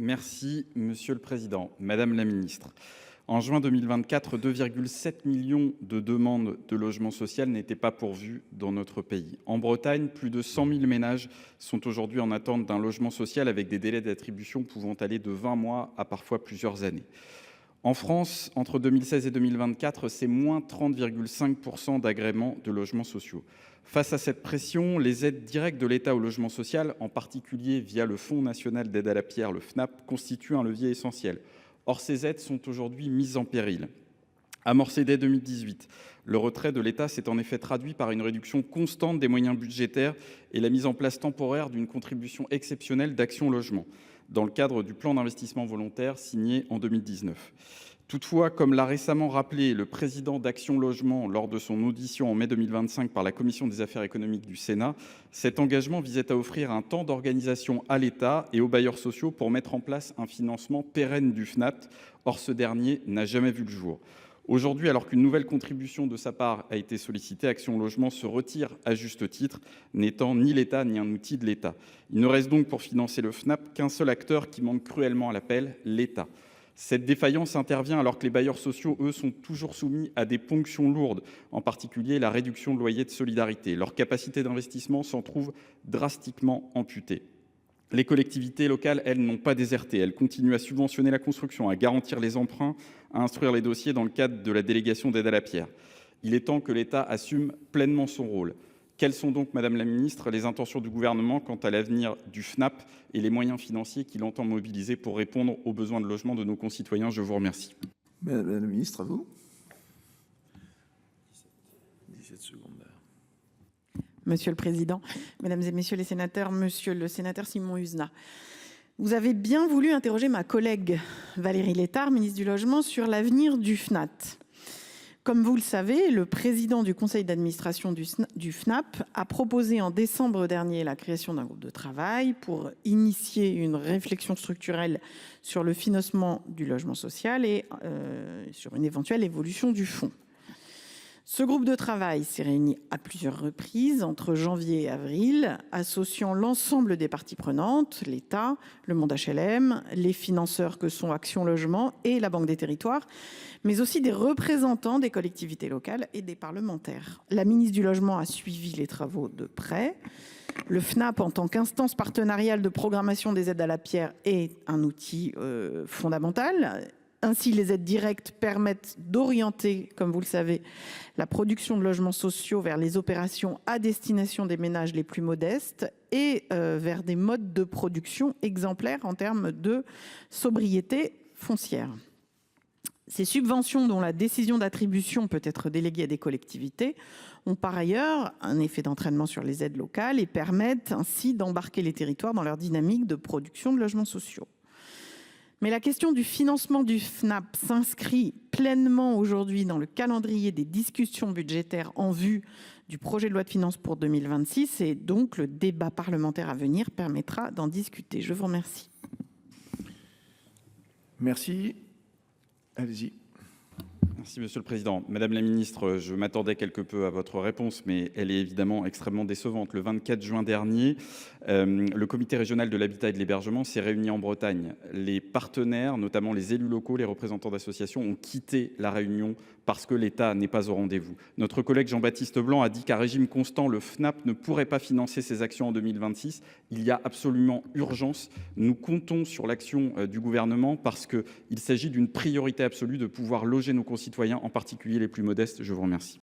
Merci, Monsieur le Président. Madame la Ministre, en juin 2024, 2,7 millions de demandes de logement social n'étaient pas pourvues dans notre pays. En Bretagne, plus de 100 000 ménages sont aujourd'hui en attente d'un logement social avec des délais d'attribution pouvant aller de 20 mois à parfois plusieurs années. En France, entre 2016 et 2024, c'est moins 30,5% d'agréments de logements sociaux. Face à cette pression, les aides directes de l'État au logement social, en particulier via le Fonds national d'aide à la pierre, le FNAP, constituent un levier essentiel. Or, ces aides sont aujourd'hui mises en péril. Amorcé dès 2018, le retrait de l'État s'est en effet traduit par une réduction constante des moyens budgétaires et la mise en place temporaire d'une contribution exceptionnelle d'Action Logement, dans le cadre du plan d'investissement volontaire signé en 2019. Toutefois, comme l'a récemment rappelé le président d'Action Logement lors de son audition en mai 2025 par la Commission des affaires économiques du Sénat, cet engagement visait à offrir un temps d'organisation à l'État et aux bailleurs sociaux pour mettre en place un financement pérenne du FNAP. Or, ce dernier n'a jamais vu le jour. Aujourd'hui, alors qu'une nouvelle contribution de sa part a été sollicitée, Action Logement se retire à juste titre, n'étant ni l'État ni un outil de l'État. Il ne reste donc pour financer le FNAP qu'un seul acteur qui manque cruellement à l'appel, l'État. Cette défaillance intervient alors que les bailleurs sociaux, eux, sont toujours soumis à des ponctions lourdes, en particulier la réduction de loyer de solidarité. Leur capacité d'investissement s'en trouve drastiquement amputée. Les collectivités locales, elles, n'ont pas déserté. Elles continuent à subventionner la construction, à garantir les emprunts, à instruire les dossiers dans le cadre de la délégation d'aide à la pierre. Il est temps que l'État assume pleinement son rôle. Quelles sont donc, Madame la Ministre, les intentions du gouvernement quant à l'avenir du FNAP et les moyens financiers qu'il entend mobiliser pour répondre aux besoins de logement de nos concitoyens? Je vous remercie. Madame la Ministre, à vous. 17 secondes. Monsieur le Président, Mesdames et Messieurs les sénateurs, Monsieur le sénateur Simon Uzenat, vous avez bien voulu interroger ma collègue Valérie Létard, ministre du Logement, sur l'avenir du FNAP. Comme vous le savez, le président du conseil d'administration du FNAP a proposé en décembre dernier la création d'un groupe de travail pour initier une réflexion structurelle sur le financement du logement social et sur une éventuelle évolution du fonds. Ce groupe de travail s'est réuni à plusieurs reprises entre janvier et avril, associant l'ensemble des parties prenantes, l'État, le monde HLM, les financeurs que sont Action Logement et la Banque des Territoires, mais aussi des représentants des collectivités locales et des parlementaires. La ministre du Logement a suivi les travaux de près. Le FNAP, en tant qu'instance partenariale de programmation des aides à la pierre, est un outil fondamental. Ainsi, les aides directes permettent d'orienter, comme vous le savez, la production de logements sociaux vers les opérations à destination des ménages les plus modestes et vers des modes de production exemplaires en termes de sobriété foncière. Ces subventions, dont la décision d'attribution peut être déléguée à des collectivités, ont par ailleurs un effet d'entraînement sur les aides locales et permettent ainsi d'embarquer les territoires dans leur dynamique de production de logements sociaux. Mais la question du financement du FNAP s'inscrit pleinement aujourd'hui dans le calendrier des discussions budgétaires en vue du projet de loi de finances pour 2026 et donc le débat parlementaire à venir permettra d'en discuter. Je vous remercie. Merci. Allez-y. Merci, Monsieur le Président. Madame la Ministre, je m'attendais quelque peu à votre réponse, mais elle est évidemment extrêmement décevante. Le 24 juin dernier, le comité régional de l'habitat et de l'hébergement s'est réuni en Bretagne. Les partenaires, notamment les élus locaux, les représentants d'associations, ont quitté la réunion parce que l'État n'est pas au rendez-vous. Notre collègue Jean-Baptiste Blanc a dit qu'à régime constant, le FNAP ne pourrait pas financer ses actions en 2026. Il y a absolument urgence. Nous comptons sur l'action du gouvernement parce qu'il s'agit d'une priorité absolue de pouvoir loger nos concitoyens, en particulier les plus modestes. Je vous remercie.